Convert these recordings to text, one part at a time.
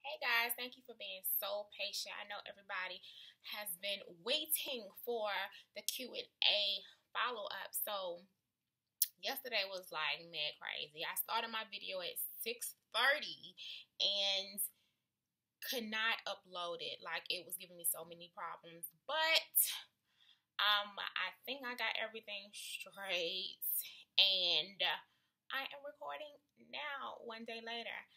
Hey guys, thank you for being so patient. I know everybody has been waiting for the Q&A follow-up. So yesterday was like mad crazy. I started my video at 6:30 and could not upload it. Like it was giving me so many problems. But I think I got everything straight and I am recording now 1 day later.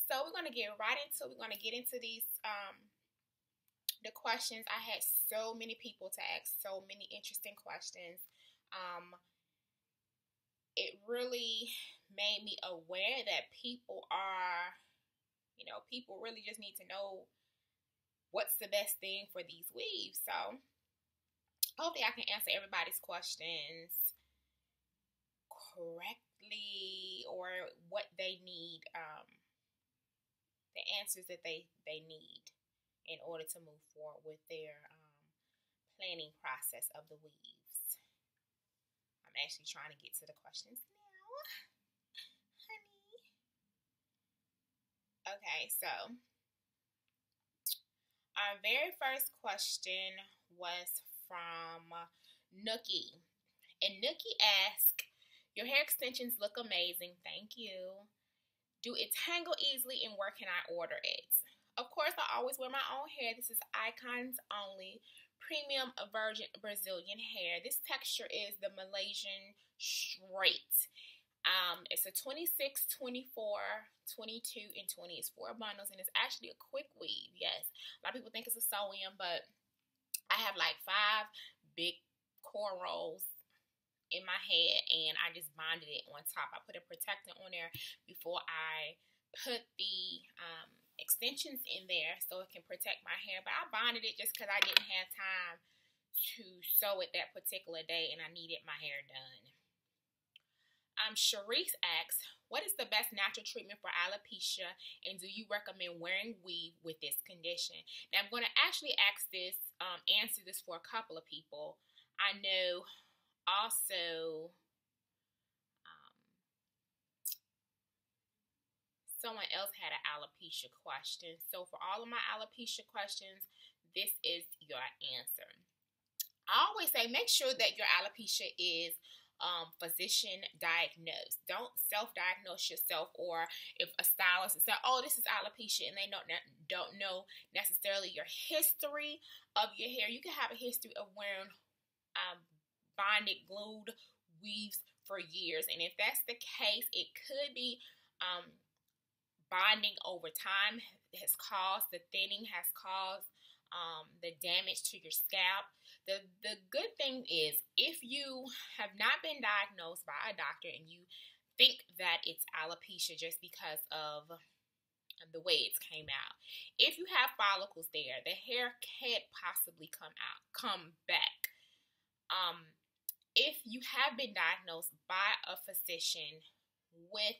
So we're gonna get right into it. We're gonna get into these the questions. I had so many people to ask so many interesting questions. Um, it really made me aware that people really just need to know what's the best thing for these weaves. So hopefully I can answer everybody's questions correctly or what they need, the answers that they need in order to move forward with their planning process of the weaves. I'm actually trying to get to the questions now, honey. Okay, so our very first question was from Nookie. And Nookie asked, your hair extensions look amazing. Thank you. Do it tangle easily and where can I order it? Of course, I always wear my own hair. This is Icons Only Premium Virgin Brazilian hair. This texture is the Malaysian Straight. It's a 26, 24, 22, and 20. It's 4 bundles, and it's actually a quick weave. Yes, a lot of people think it's a sew-in, but I have like 5 big cornrows in my head, and I just bonded it on top. I put a protectant on there before I put the extensions in there so it can protect my hair, but I bonded it just because I didn't have time to sew it that particular day and I needed my hair done. Sharice asks, what is the best natural treatment for alopecia, and do you recommend wearing weave with this condition? Now, I'm going to actually answer this for a couple of people. I know also someone else had an alopecia question. So for all of my alopecia questions, this is your answer. I always say make sure that your alopecia is physician diagnosed. Don't self-diagnose yourself, or if a stylist says, oh, this is alopecia, and they don't know necessarily your history of your hair. You can have a history of wearing bonded, glued weaves for years, and if that's the case, it could be bonding over time has caused, the thinning has caused the damage to your scalp. The good thing is, if you have not been diagnosed by a doctor and you think that it's alopecia just because of the way it came out, if you have follicles there, the hair can't possibly come back. If you have been diagnosed by a physician with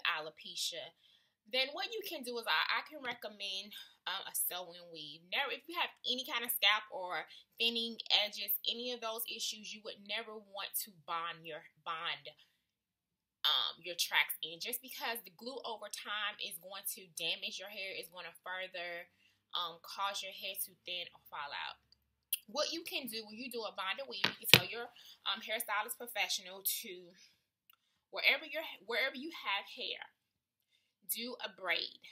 alopecia, then what you can do is I can recommend a sew-in weave. Never, if you have any kind of scalp or thinning edges, any of those issues, you would never want to bond your tracks in, just because the glue over time is going to damage your hair, is going to further cause your hair to thin or fall out. What you can do when you do a bonded weave, you can tell your hairstylist professional to wherever you have hair, do a braid,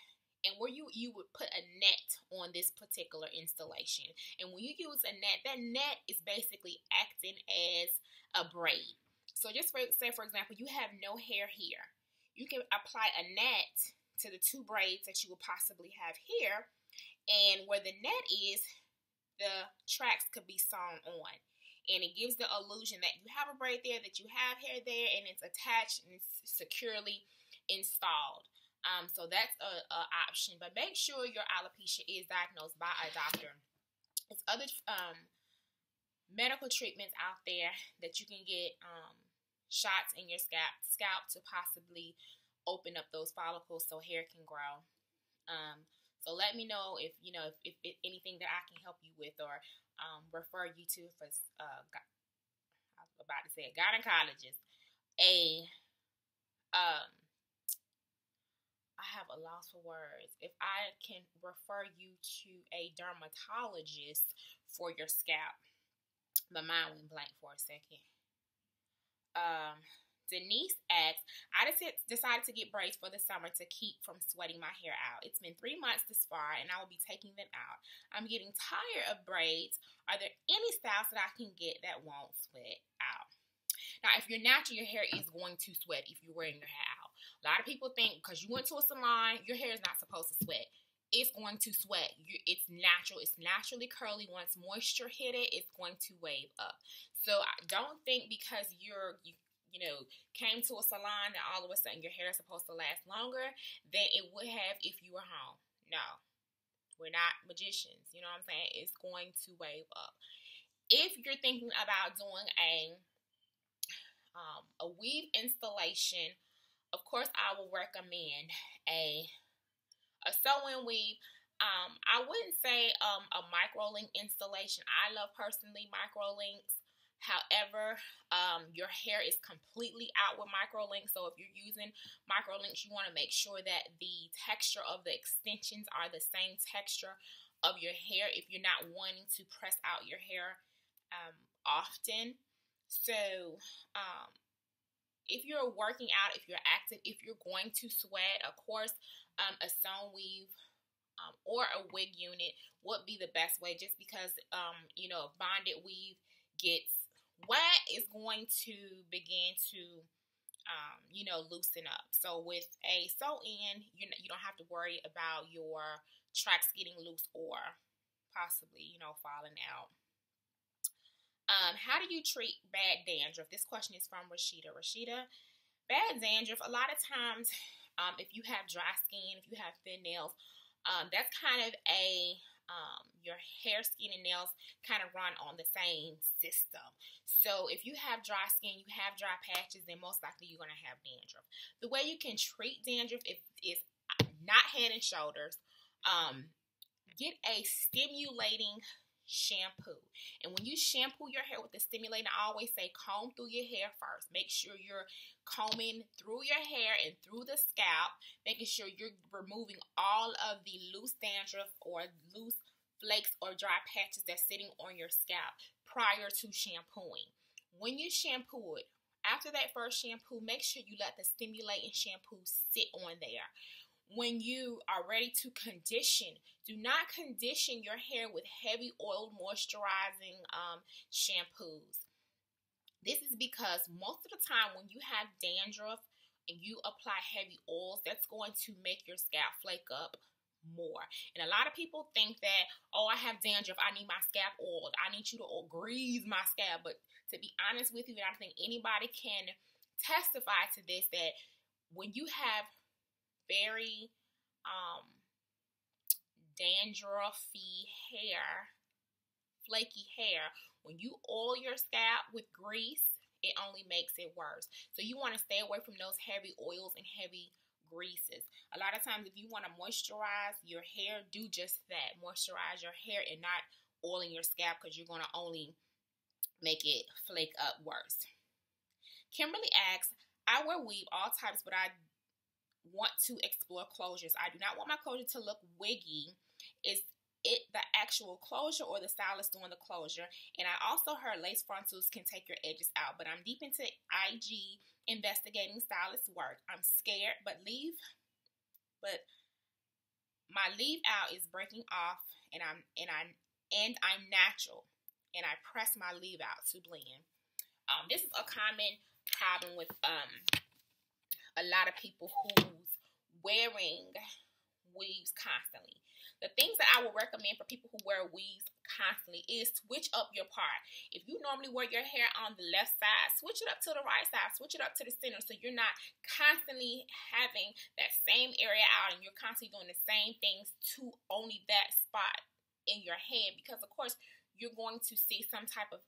and where you would put a net on this particular installation. And when you use a net, that net is basically acting as a braid. So just say for example, you have no hair here, you can apply a net to the 2 braids that you will possibly have here, and where the net is, the tracks could be sewn on, and it gives the illusion that you have a braid there, that you have hair there, and it's attached and it's securely installed. So that's a option, but make sure your alopecia is diagnosed by a doctor. There's other medical treatments out there that you can get shots in your scalp to possibly open up those follicles so hair can grow. So let me know if anything that I can help you with, or refer you to for I was about to say a gynecologist, a have a loss for words. If I can refer you to a dermatologist for your scalp. My mind went blank for a second. Denise asks, I decided to get braids for the summer to keep from sweating my hair out. It's been 3 months this far, and I will be taking them out. I'm getting tired of braids. Are there any styles that I can get that won't sweat out? Now, if you're natural, your hair is going to sweat if you're wearing your hair out. A lot of people think because you went to a salon, your hair is not supposed to sweat. It's going to sweat. It's natural. It's naturally curly. Once moisture hit it, it's going to wave up. So don't think because you came to a salon that all of a sudden your hair is supposed to last longer than it would have if you were home. No, we're not magicians. You know what I'm saying? It's going to wave up. If you're thinking about doing a weave installation, of course, I will recommend a sew-in weave. I wouldn't say a micro-link installation. I love personally micro-links. However, your hair is completely out with micro-links. So if you're using micro-links, you want to make sure that the texture of the extensions are the same texture of your hair if you're not wanting to press out your hair often. So if you're working out, if you're active, if you're going to sweat, of course, a sewn weave or a wig unit would be the best way, just because bonded weave gets wet, is going to begin to loosen up. So with a sew-in, you don't have to worry about your tracks getting loose or possibly falling out. How do you treat bad dandruff? This question is from Rashida. Rashida, bad dandruff, a lot of times, if you have dry skin, if you have thin nails, that's kind of your hair, skin, and nails kind of run on the same system. So if you have dry skin, you have dry patches, then most likely you're going to have dandruff. The way you can treat dandruff is not Head and Shoulders. Get a stimulating shampoo. And when you shampoo your hair with the stimulator, I always say comb through your hair first. Make sure you're combing through your hair and through the scalp, making sure you're removing all of the loose dandruff or loose flakes or dry patches that's sitting on your scalp prior to shampooing. When you shampoo it, after that first shampoo, make sure you let the stimulating shampoo sit on there. When you are ready to condition, do not condition your hair with heavy oil moisturizing shampoos. This is because most of the time when you have dandruff and you apply heavy oils, that's going to make your scalp flake up more. And a lot of people think that, oh, I have dandruff, I need my scalp oiled. I need you to grease my scalp. But to be honest with you, and I think anybody can testify to this, that when you have very dandruffy hair, flaky hair, when you oil your scalp with grease, it only makes it worse. So you want to stay away from those heavy oils and heavy greases. A lot of times if you want to moisturize your hair, do just that. Moisturize your hair and not oiling your scalp, because you're going to only make it flake up worse. Kimberly asks, I wear weave all types, but I want to explore closures. I do not want my closure to look wiggy. Is it the actual closure or the stylist doing the closure? And I also heard lace frontals can take your edges out, but I'm deep into IG investigating stylist work. I'm scared, but my leave out is breaking off, and I'm natural, and I press my leave out to blend. This is a common problem with a lot of people who's wearing weaves constantly. The things that I would recommend for people who wear weaves constantly is switch up your part. If you normally wear your hair on the left side, switch it up to the right side, switch it up to the center, so you're not constantly having that same area out and you're constantly doing the same things to only that spot in your head, because of course you're going to see some type of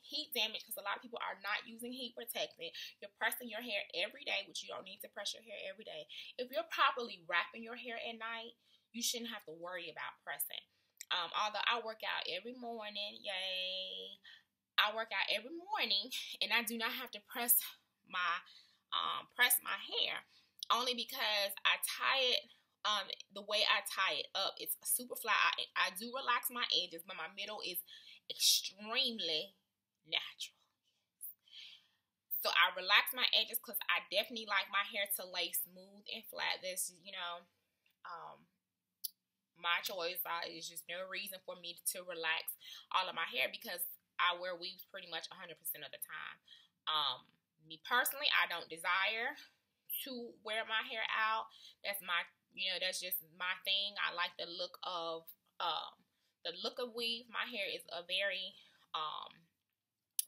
heat damage, because a lot of people are not using heat protectant. You're pressing your hair every day, which you don't need to press your hair every day. If you're properly wrapping your hair at night, you shouldn't have to worry about pressing. Although I work out every morning, yay! I work out every morning, and I do not have to press my hair, only because I tie it The way I tie it up, it's super flat. I do relax my edges, but my middle is extremely natural. So I relax my edges because I definitely like my hair to lay smooth and flat. This, my choice. It's just no reason for me to relax all of my hair because I wear weaves pretty much 100% of the time. Me personally, I don't desire to wear my hair out. That's my, that's just my thing. I like the look of weave. My hair is a very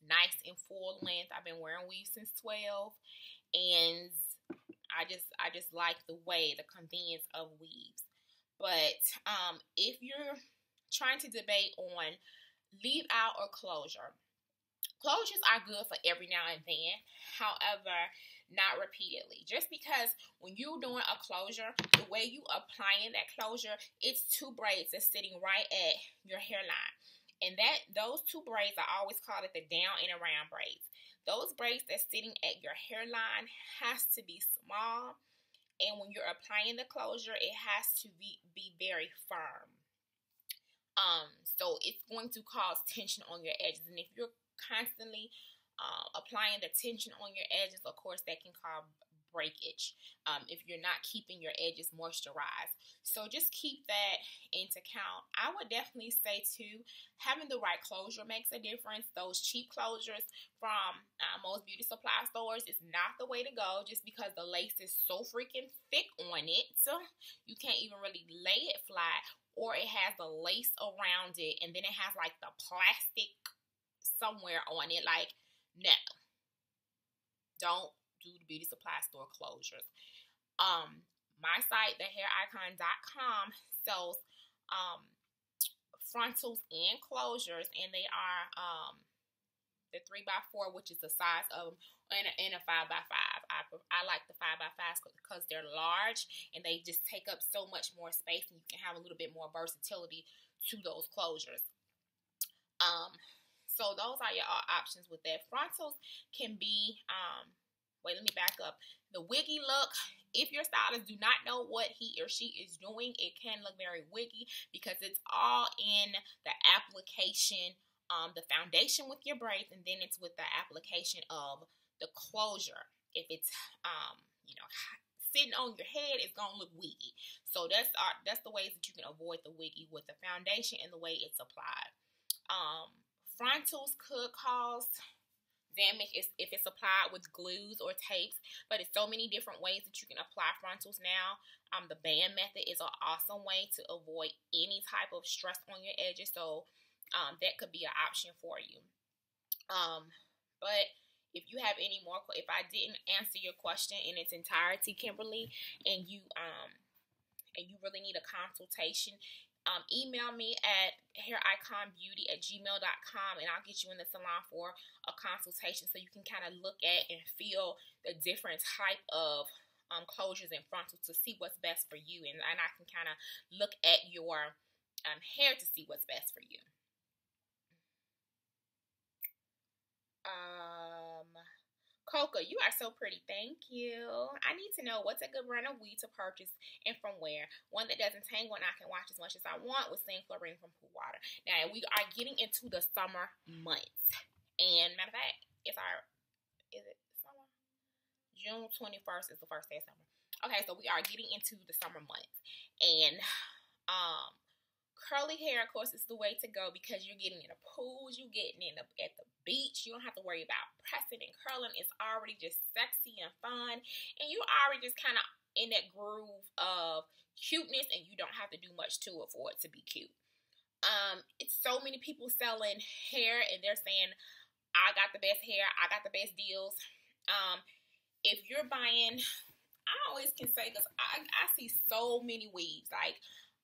nice and full length. I've been wearing weave since 12, and I just like the convenience of weaves. But if you're trying to debate on leave out or closure, closures are good for every now and then. However, not repeatedly. Just because when you're doing a closure, the way you applying that closure, it's two braids that's sitting right at your hairline. And those two braids, I always call it the down and around braids. Those braids that's sitting at your hairline has to be small. And when you're applying the closure, it has to be very firm. So it's going to cause tension on your edges. And if you're constantly applying the tension on your edges, of course, that can cause breakage if you're not keeping your edges moisturized. So just keep that into account. I would definitely say too, having the right closure makes a difference. Those cheap closures from most beauty supply stores is not the way to go, just because the lace is so freaking thick on it. So you can't even really lay it flat, or it has the lace around it and then it has like the plastic somewhere on it. Like, no, don't do the beauty supply store closures. My site, thehairicon.com, sells frontals and closures, and they are the 3x4, which is the size of them, and a 5x5. I like the 5x5s because they're large and they just take up so much more space, and you can have a little bit more versatility to those closures. So those are your options with that. Frontals can be wait, let me back up. The wiggy look, if your stylist do not know what he or she is doing, it can look very wiggy because it's all in the application, the foundation with your braids, and then it's with the application of the closure. If it's, sitting on your head, it's going to look wiggy. So that's the ways that you can avoid the wiggy with the foundation and the way it's applied. Frontals could cause damage if it's applied with glues or tapes, but it's so many different ways that you can apply frontals now. The band method is an awesome way to avoid any type of stress on your edges, so that could be an option for you. But if you have any more, if I didn't answer your question in its entirety, Kimberly, and you really need a consultation, email me at hairiconbeauty@gmail.com, and I'll get you in the salon for a consultation so you can kind of look at and feel the different type of closures and frontals to see what's best for you, and I can kind of look at your hair to see what's best for you. Coca, you are so pretty. Thank you. I need to know what's a good brand of weed to purchase and from where. One that doesn't tangle and I can wash as much as I want with Saint Florine from Pool Water. Now, we are getting into the summer months. And matter of fact, is it summer? June 21st is the first day of summer. Okay, so we are getting into the summer months. And curly hair, of course, is the way to go because you're getting in the pools, you're getting at the beach. You don't have to worry about pressing and curling. It's already just sexy and fun, and you're already just kind of in that groove of cuteness, and you don't have to do much to it for it to be cute. It's so many people selling hair, and they're saying, I got the best hair, I got the best deals. If you're buying, I always can say, because I see so many weaves, like,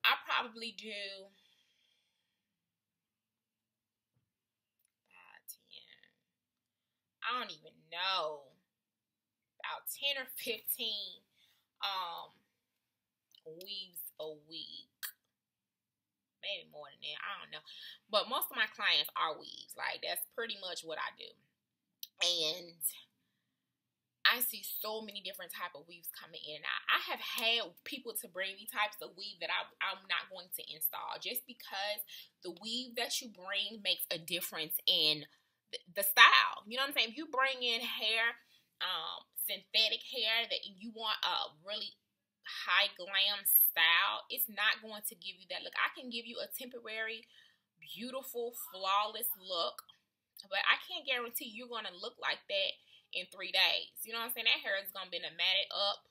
I probably do 5, 10. I don't even know. About 10 or 15 weaves a week. Maybe more than that. I don't know. But most of my clients are weaves. Like, that's pretty much what I do. And I see so many different type of weaves coming in and out. I have had people to bring me types of weave that I'm not going to install, just because the weave that you bring makes a difference in the style. You know what I'm saying? If you bring in hair, synthetic hair that you want a really high glam style, it's not going to give you that look. I can give you a temporary, beautiful, flawless look, but I can't guarantee you're going to look like that in 3 days. You know what I'm saying? That hair is going to be matted up,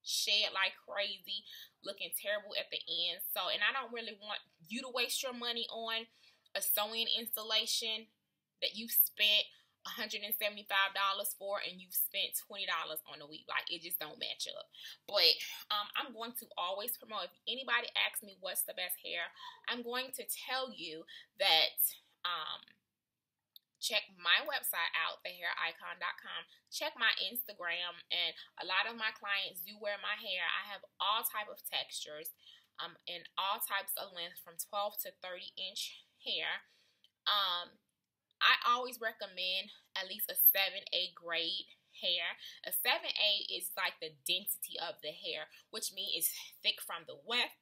shed like crazy, looking terrible at the end. So, and I don't really want you to waste your money on a sewing installation that you spent $175 for and you've spent $20 on a weave. Like, it just don't match up. But I'm going to always promote. If anybody asks me what's the best hair, I'm going to tell you that check my website out, thehairicon.com. Check my Instagram, and a lot of my clients do wear my hair. I have all type of textures, and all types of lengths, from 12 to 30-inch hair. I always recommend at least a 7A grade hair. A 7A is like the density of the hair, which means it's thick from the weft,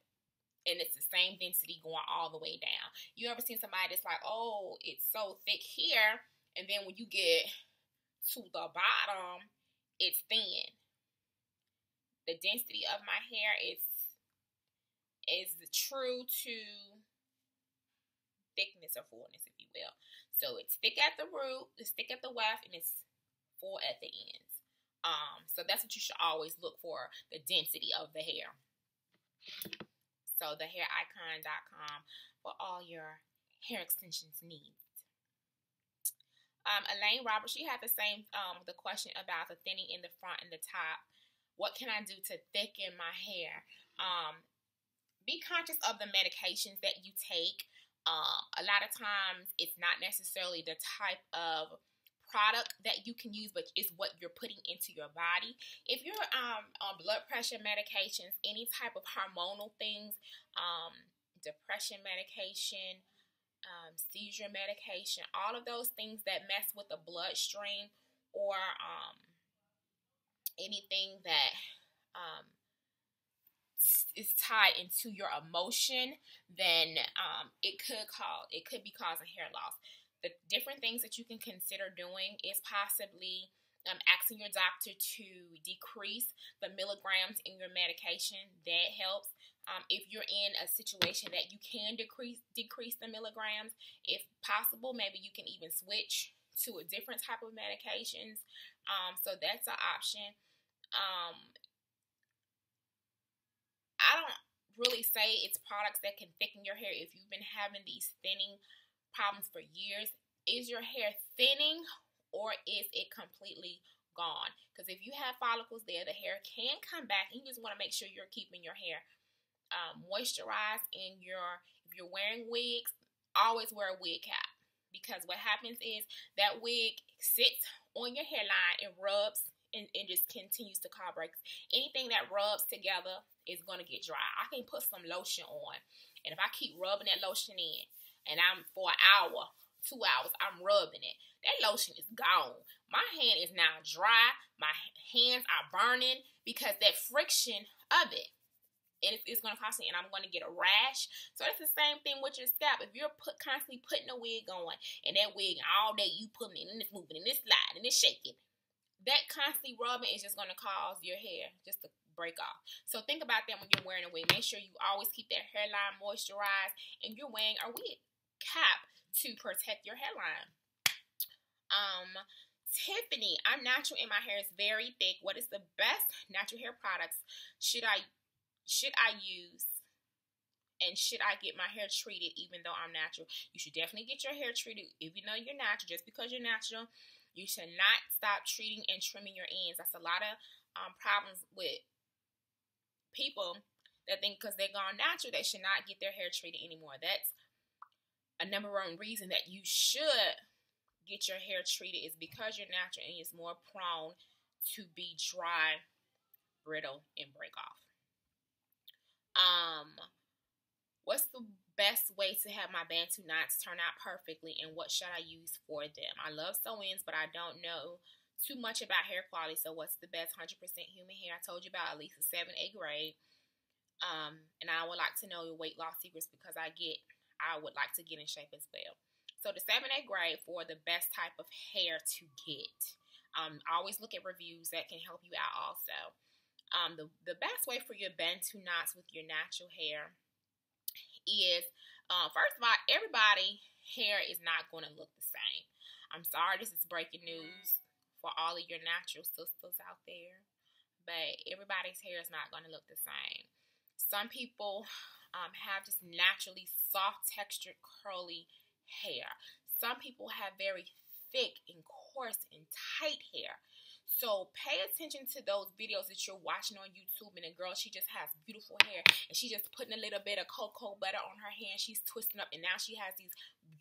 and it's the same density going all the way down. You ever seen somebody that's like, oh, it's so thick here, and then when you get to the bottom, it's thin. The density of my hair is true to thickness or fullness, if you will. So it's thick at the root, it's thick at the weft, and it's full at the ends. So that's what you should always look for, the density of the hair. So thehairicon.com for all your hair extensions needs. Elaine Roberts, she had the same the question about the thinning in the front and the top. What can I do to thicken my hair? Be conscious of the medications that you take. A lot of times it's not necessarily the type of product that you can use, but it's what you're putting into your body. If you're on blood pressure medications, any type of hormonal things, depression medication, seizure medication, all of those things that mess with the bloodstream, or anything that is tied into your emotion, then it could be causing hair loss. The different things that you can consider doing is possibly asking your doctor to decrease the milligrams in your medication. That helps. If you're in a situation that you can decrease the milligrams, if possible, maybe you can even switch to a different type of medications. So that's an option. I don't really say it's products that can thicken your hair. If you've been having these thinning problems for years, is your hair thinning or is it completely gone? Because if you have follicles there, the hair can come back, and you just want to make sure you're keeping your hair moisturized. If you're wearing wigs, always wear a wig cap, because what happens is that wig sits on your hairline and rubs and just continues to cause breaks. Anything that rubs together is going to get dry. I can put some lotion on, and if I keep rubbing that lotion in, and I'm for an hour, 2 hours, I'm rubbing it, that lotion is gone. My hand is now dry. My hands are burning because that friction of it, and it's going to cause me, and I'm going to get a rash. So it's the same thing with your scalp. If you're constantly putting a wig on, and that wig all day you putting it, and it's moving, and it's sliding, and it's shaking, that constantly rubbing is just going to cause your hair just to break off. So think about that when you're wearing a wig. Make sure you always keep that hairline moisturized, and you're wearing a wig cap to protect your hairline. Tiffany, I'm natural and my hair is very thick. What is the best natural hair products should I use? And should I get my hair treated even though I'm natural? You should definitely get your hair treated if you know you're natural. Just because you're natural, you should not stop treating and trimming your ends. That's a lot of problems with people that think because they're gone natural, they should not get their hair treated anymore. That's a number one reason that you should get your hair treated, is because you're natural and it's more prone to be dry, brittle, and break off. What's the best way to have my Bantu knots turn out perfectly, and what should I use for them? I love sew-ins, but I don't know too much about hair quality. So what's the best 100% human hair? I told you about at least a 7A grade. And I would like to know your weight loss secrets because I would like to get in shape as well. So the 7A grade for the best type of hair to get. Always look at reviews that can help you out also. The best way for your bantu knots with your natural hair is, first of all, everybody hair is not going to look the same. I'm sorry, this is breaking news for all of your natural sisters out there, but everybody's hair is not going to look the same. Some people have just naturally soft textured curly hair. Some people have very thick and coarse and tight hair. So pay attention to those videos that you're watching on YouTube, and the girl, she just has beautiful hair, and she just putting a little bit of cocoa butter on her hair, and she's twisting up, and now she has these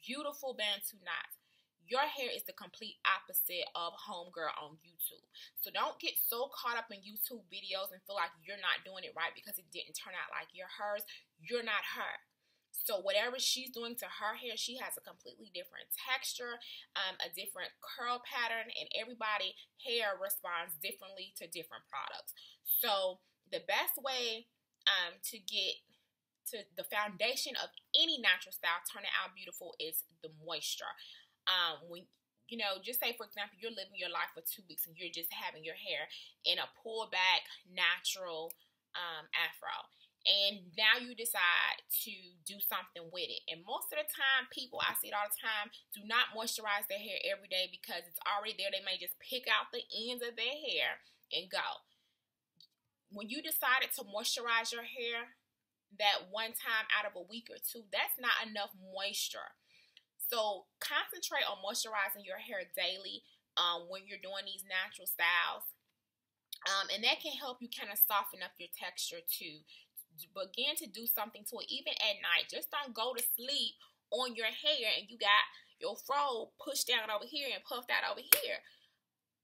beautiful bantu knots. Your hair is the complete opposite of homegirl on YouTube. So don't get so caught up in YouTube videos and feel like you're not doing it right because it didn't turn out like you're hers. You're not her. So whatever she's doing to her hair, she has a completely different texture, a different curl pattern, and everybody's hair responds differently to different products. So the best way to get to the foundation of any natural style turning out beautiful is the moisture. When just say, for example, you're living your life for 2 weeks and you're just having your hair in a pull back natural afro. And now you decide to do something with it. And most of the time, people, I see it all the time, do not moisturize their hair every day because it's already there. They may just pick out the ends of their hair and go. When you decided to moisturize your hair that one time out of a week or two, that's not enough moisture. So concentrate on moisturizing your hair daily when you're doing these natural styles. And that can help you kind of soften up your texture too. Begin to do something to it, even at night. Just don't go to sleep on your hair and you got your fro pushed down over here and puffed out over here.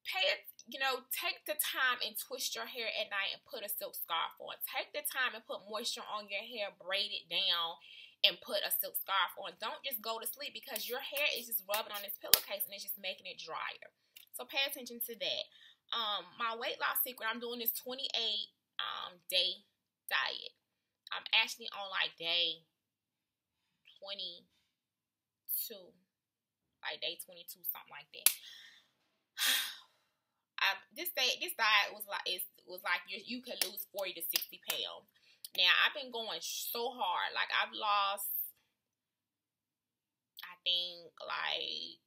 Take the time and twist your hair at night and put a silk scarf on. Take the time and put moisture on your hair, braid it down, and put a silk scarf on. Don't just go to sleep because your hair is just rubbing on this pillowcase and it's just making it drier. So pay attention to that. My weight loss secret, I'm doing this 28 day diet. I'm actually on like day 22, something like that. This diet was like you could lose 40 to 60 pounds. Now I've been going so hard. Like I've lost, I think like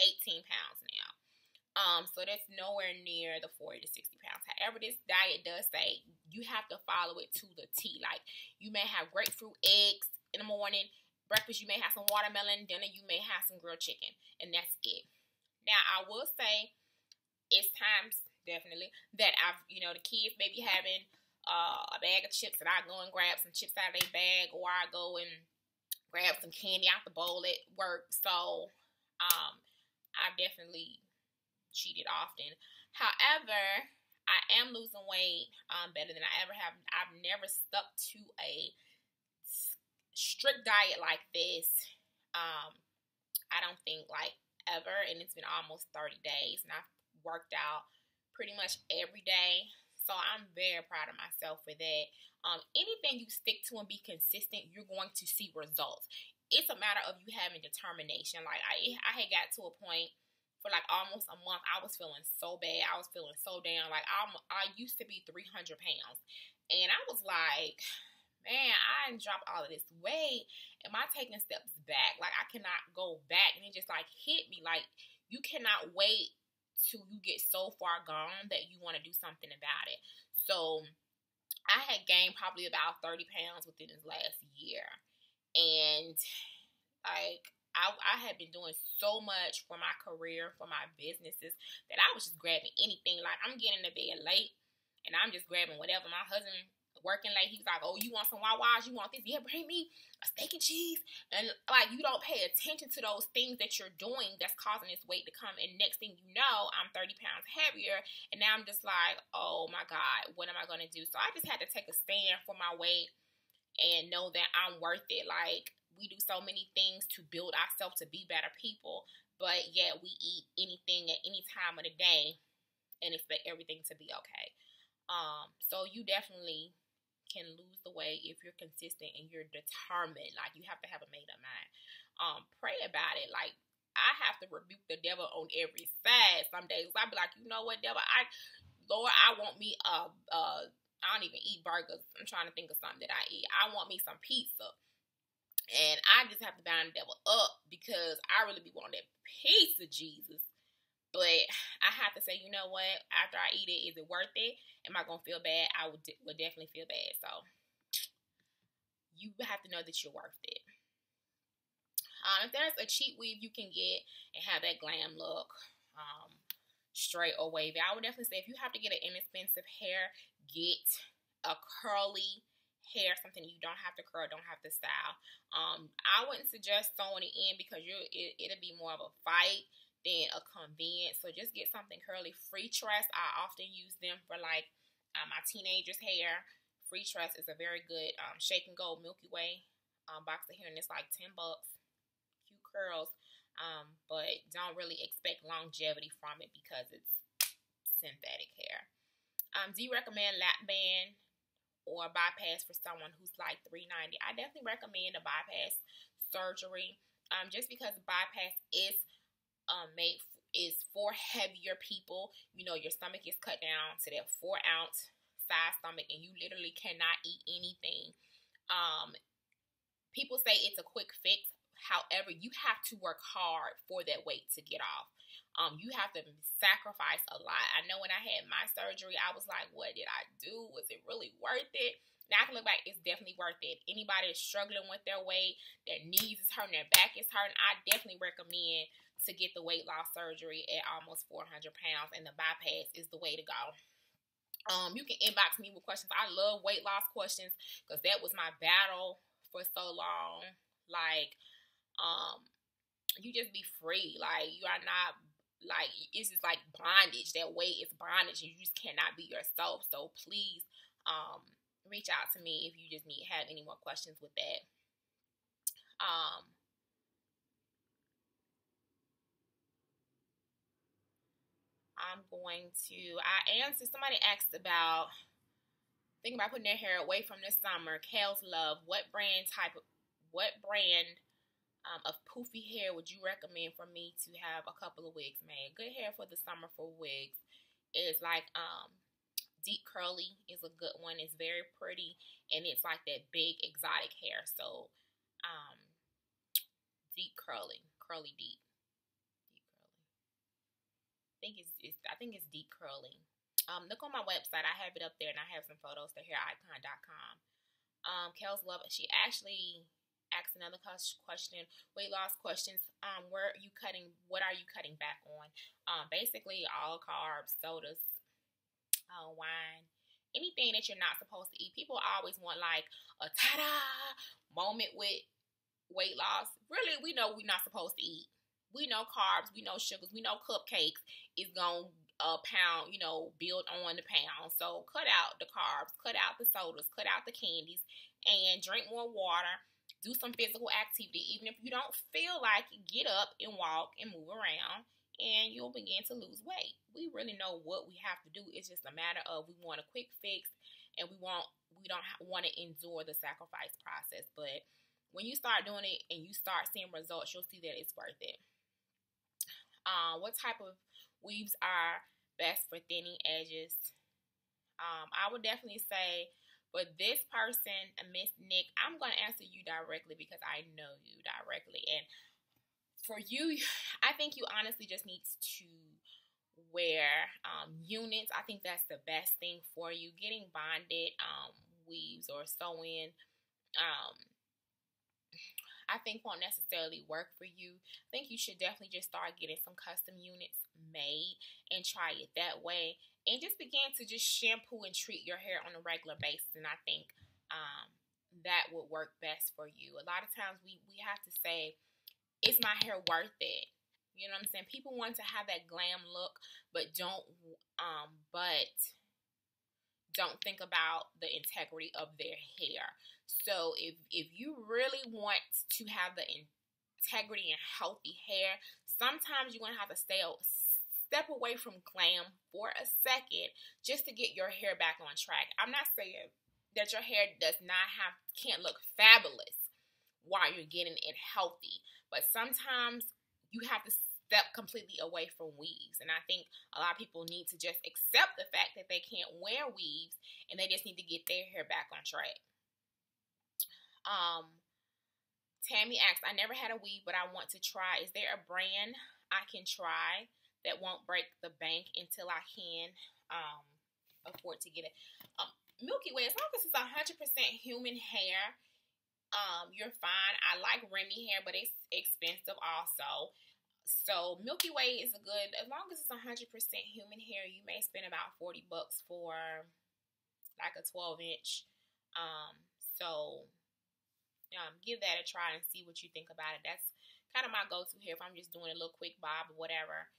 18 pounds now. So that's nowhere near the 40 to 60 pounds. However, this diet does say you have to follow it to the T. Like you may have grapefruit eggs in the morning, breakfast you may have some watermelon, dinner you may have some grilled chicken, and that's it. Now I will say it's times definitely that the kids may be having a bag of chips and I go and grab some chips out of their bag, or I go and grab some candy out the bowl at work. So I've definitely cheated often. However, I am losing weight better than I ever have. I've never stuck to a strict diet like this. I don't think like ever, and it's been almost 30 days, and I've worked out pretty much every day. So I'm very proud of myself for that. Anything you stick to and be consistent, you're going to see results. It's a matter of you having determination. Like I had got to a point for like almost a month, I was feeling so bad. I was feeling so down. Like I used to be 300 pounds. And I was like, man, I done dropped all of this weight. Am I taking steps back? Like I cannot go back. And it just like hit me. Like you cannot wait till you get so far gone that you want to do something about it. So I had gained probably about 30 pounds within this last year. And like I had been doing so much for my career, for my businesses, that I was just grabbing anything. Like, I'm getting to bed late, and I'm just grabbing whatever. My husband working late, he's like, oh, you want some Wawa's? You want this? Yeah, bring me a steak and cheese. And, like, you don't pay attention to those things that you're doing that's causing this weight to come. And next thing you know, I'm 30 pounds heavier. And now I'm just like, oh, my God, what am I going to do? So I just had to take a stand for my weight and know that I'm worth it. Like, we do so many things to build ourselves to be better people, but yet we eat anything at any time of the day and expect everything to be okay. So you definitely can lose the weight if you're consistent and you're determined. Like, you have to have a made up mind. Pray about it. Like, I have to rebuke the devil on every side some days. I be like, you know what, devil, Lord, I want me I don't even eat burgers. I'm trying to think of something that I eat. I want me some pizza. And I just have to bind the devil up because I really be wanting that pizza, Jesus. But I have to say, you know what? After I eat it, is it worth it? Am I going to feel bad? I would definitely feel bad. So you have to know that you're worth it. If there's a cheap weave you can get and have that glam look, straight or wavy, I would definitely say if you have to get an inexpensive hair, get a curly hair, something you don't have to curl, don't have to style. I wouldn't suggest throwing it in because it'll be more of a fight than a convenience. So just get something curly. Freetress, I often use them for like my teenagers' hair. Freetress is a very good shake and go Milky Way box of hair, and it's like $10. Cute curls, but don't really expect longevity from it because it's synthetic hair. Do you recommend lap band or bypass for someone who's like $390? I definitely recommend a bypass surgery, just because bypass is is for heavier people. You know, your stomach is cut down to that 4-ounce size stomach, and you literally cannot eat anything. People say it's a quick fix. However, you have to work hard for that weight to get off. You have to sacrifice a lot. I know when I had my surgery, I was like, what did I do? Was it really worth it? Now I can look back, it's definitely worth it. Anybody that's struggling with their weight, their knees is hurting, their back is hurting, I definitely recommend to get the weight loss surgery at almost 400 pounds, and the bypass is the way to go. You can inbox me with questions. I love weight loss questions because that was my battle for so long. Like, you just be free. Like, you are not, like, it's just like bondage. That weight is bondage, and you just cannot be yourself. So please, reach out to me if you just have any more questions with that. I answered, somebody asked about thinking about putting their hair away from the summer. Kale's Love, what brand of poofy hair would you recommend for me to have a couple of wigs made? Good hair for the summer for wigs is like deep curly is a good one. It's very pretty, and it's like that big exotic hair. So deep curly deep. I think it's deep curly. Look on my website. I have it up there, and I have some photos to hairicon.com. Kale's Love, she actually asked another question, weight loss questions. Where are you cutting? What are you cutting back on? Basically all carbs, sodas, wine, anything that you're not supposed to eat. People always want like a ta-da moment with weight loss. Really, we know we're not supposed to eat. We know carbs, we know sugars, we know cupcakes is going to pound, build on the pound. So cut out the carbs, cut out the sodas, cut out the candies, and drink more water. Do some physical activity. Even if you don't feel like it, get up and walk and move around, and you'll begin to lose weight. We really know what we have to do. It's just a matter of we want a quick fix, and we don't want to endure the sacrifice process. But when you start doing it and you start seeing results, you'll see that it's worth it. What type of weaves are best for thinning edges? I would definitely say for this person, Miss Nick, I'm going to answer you directly because I know you directly. And for you, I think you honestly just need to wear units. I think that's the best thing for you. Getting bonded weaves or sew-in, I think won't necessarily work for you. I think you should definitely just start getting some custom units made and try it that way. And just begin to just shampoo and treat your hair on a regular basis. And I think that would work best for you. A lot of times we have to say, is my hair worth it? You know what I'm saying? People want to have that glam look, but don't think about the integrity of their hair. So if you really want to have the integrity and healthy hair, sometimes you're going to have to stay step away from glam for a second just to get your hair back on track. I'm not saying that your hair can't look fabulous while you're getting it healthy, but sometimes you have to step completely away from weaves. And I think a lot of people need to just accept the fact that they can't wear weaves and they just need to get their hair back on track. Tammy asks, I never had a weave, but I want to try. Is there a brand I can try that won't break the bank until I can afford to get it? Milky Way, as long as it's 100% human hair, you're fine. I like Remy hair, but it's expensive also. So Milky Way is a good, as long as it's 100% human hair, you may spend about $40 for like a 12-inch. Give that a try and see what you think about it. That's kind of my go-to hair if I'm just doing a little quick bob or whatever.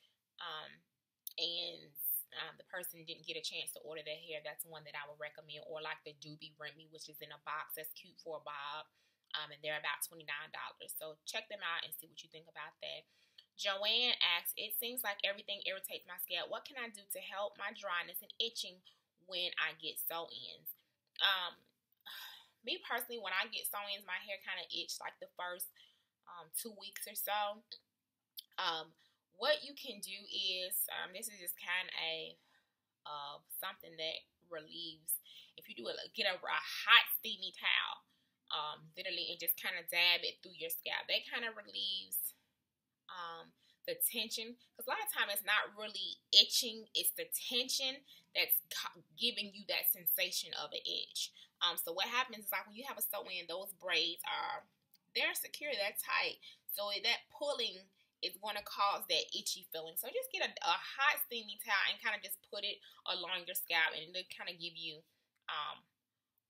The person didn't get a chance to order their hair, that's one that I would recommend. Or like the Doobie Remy, which is in a box. That's cute for a bob. And they're about $29. So check them out and see what you think about that. Joanne asks, it seems like everything irritates my scalp. What can I do to help my dryness and itching when I get sew-ins? Me personally, when I get sew-ins, my hair kind of itch like the first 2 weeks or so. What you can do is, this is just kind of something that relieves. If you do it, get a hot steamy towel, literally, and just kind of dab it through your scalp. That kind of relieves the tension, because a lot of time it's not really itching, it's the tension that's giving you that sensation of an itch. So what happens is, like, when you have a sew-in, those braids they're secure, they're tight, so that pulling is going to cause that itchy feeling. So just get a hot steamy towel and kind of just put it along your scalp, and it'll kind of give you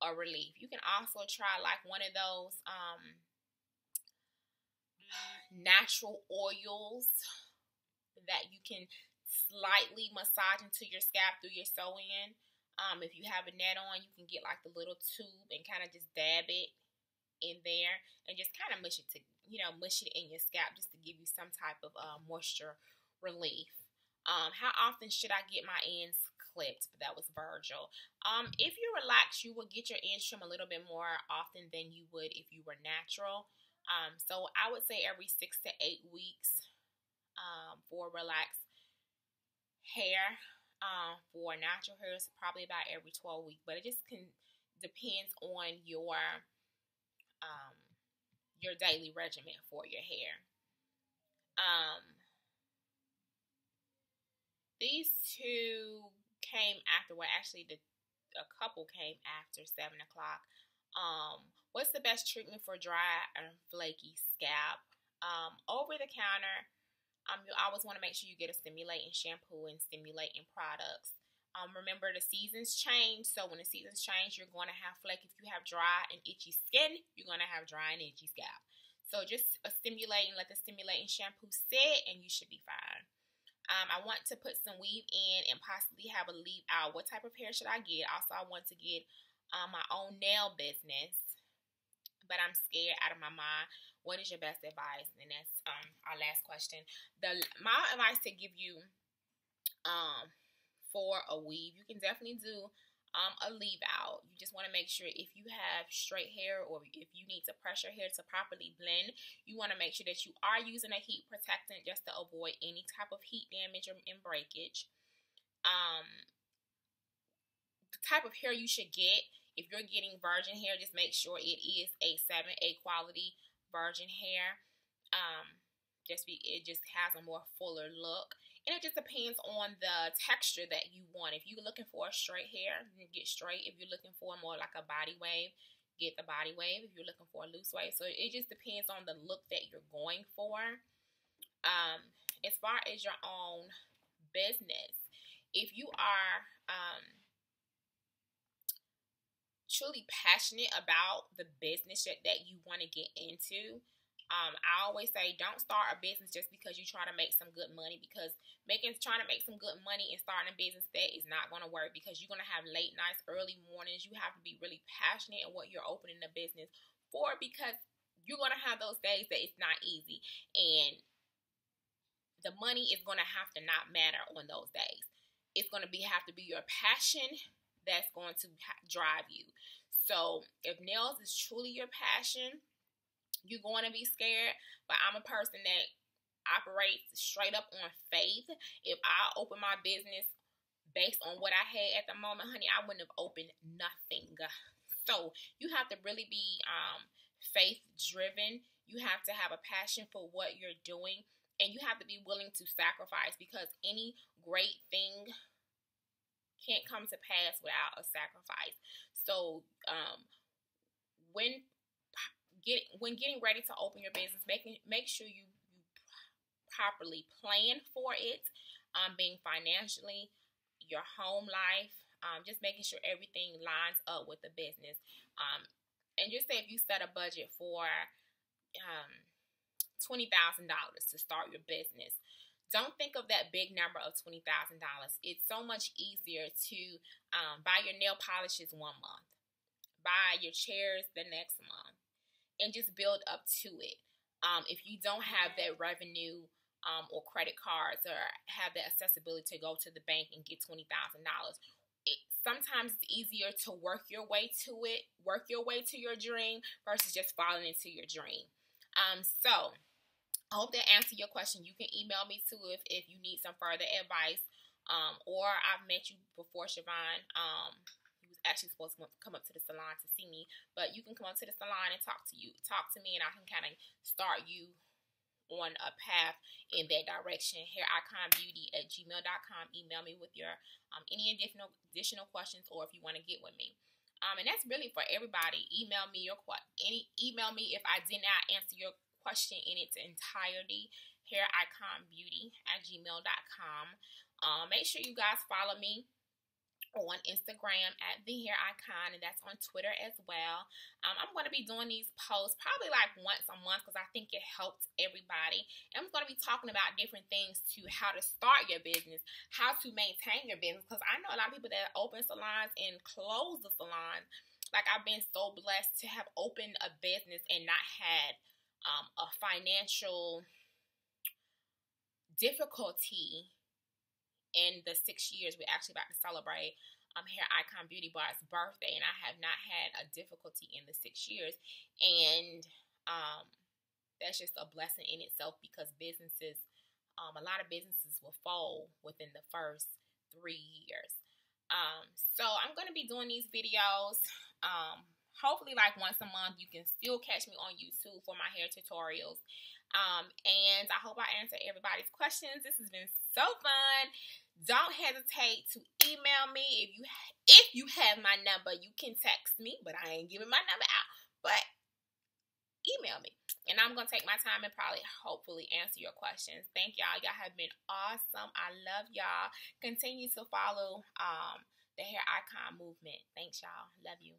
a relief. You can also try like one of those natural oils that you can slightly massage into your scalp through your sew-in. If you have a net on, you can get like the little tube and kind of just dab it in there and just kind of mush it in your scalp just to give you some type of moisture relief. How often should I get my ends clipped? That was Virgil. If you relax, you will get your ends trimmed a little bit more often than you would if you were natural. So I would say every 6 to 8 weeks for relaxed hair. For natural hair, it's probably about every 12 weeks, but it just depends on your daily regimen for your hair. These two came afterward. Actually, a couple came after 7 o'clock. What's the best treatment for dry and flaky scalp? Over the counter. You always want to make sure you get a stimulating shampoo and stimulating products. Remember, the seasons change, so when the seasons change, you're going to have flake. If you have dry and itchy skin, you're going to have dry and itchy scalp. So just let the stimulating shampoo sit, and you should be fine. I want to put some weave in and possibly have a leave out. What type of hair should I get? Also, I want to get my own nail business, but I'm scared out of my mind. What is your best advice? And that's our last question. My advice to give you for a weave, you can definitely do a leave out. You just want to make sure if you have straight hair or if you need to press your hair to properly blend, you want to make sure that you are using a heat protectant just to avoid any type of heat damage and breakage. The type of hair you should get, if you're getting virgin hair, just make sure it is a 7A quality virgin hair. It just has a more fuller look, and it just depends on the texture that you want. If you're looking for a straight hair, then get straight. If you're looking for more like a body wave, get the body wave. If you're looking for a loose wave, so it just depends on the look that you're going for. As far as your own business, if you are truly passionate about the business that you want to get into, I always say don't start a business just because you try to make some good money, because trying to make some good money and starting a business, that is not going to work, because you're going to have late nights, early mornings. You have to be really passionate in what you're opening the business for, because you're going to have those days that it's not easy. And the money is going to have to not matter on those days. It's going to have to be your passion that's going to drive you. So if nails is truly your passion, you're going to be scared. But I'm a person that operates straight up on faith. If I open my business based on what I had at the moment, honey, I wouldn't have opened nothing. So you have to really be faith driven. You have to have a passion for what you're doing, and you have to be willing to sacrifice, because any great thing can't come to pass without a sacrifice. So when getting ready to open your business, make sure you properly plan for it, being financially, your home life, just making sure everything lines up with the business. And just say if you set a budget for $20,000 to start your business, don't think of that big number of $20,000. It's so much easier to buy your nail polishes one month, buy your chairs the next month, and just build up to it. If you don't have that revenue or credit cards, or have the accessibility to go to the bank and get $20,000, sometimes it's easier to work your way to your dream versus just falling into your dream. So I hope that answered your question. You can email me too if you need some further advice. Or I've met you before, Siobhan. You was actually supposed to come up to the salon to see me, but you can come up to the salon and talk to me, and I can kind of start you on a path in that direction. haiриconbeauty@gmail.com. Email me with your any additional questions, or if you want to get with me. And that's really for everybody. Email me if I did not answer your question in its entirety. haiриconbeauty@gmail.com. Make sure you guys follow me on Instagram at The Hair Icon, and that's on Twitter as well. I'm going to be doing these posts probably like once a month, because I think it helps everybody. And I'm going to be talking about different things to how to start your business, how to maintain your business, because I know a lot of people that open salons and close the salons. Like, I've been so blessed to have opened a business and not had a financial difficulty in the 6 years we're actually about to celebrate Hair Icon Beauty Bar's birthday, and I have not had a difficulty in the 6 years. And that's just a blessing in itself, because businesses, a lot of businesses will fold within the first 3 years. So I'm going to be doing these videos hopefully like once a month. You can still catch me on YouTube for my hair tutorials. And I hope I answered everybody's questions. This has been so fun. Don't hesitate to email me. If you have my number, you can text me, but I ain't giving my number out. But email me, and I'm gonna take my time and hopefully answer your questions. Thank y'all. Y'all have been awesome. I love y'all. Continue to follow the Hair Icon movement. Thanks, y'all. Love you.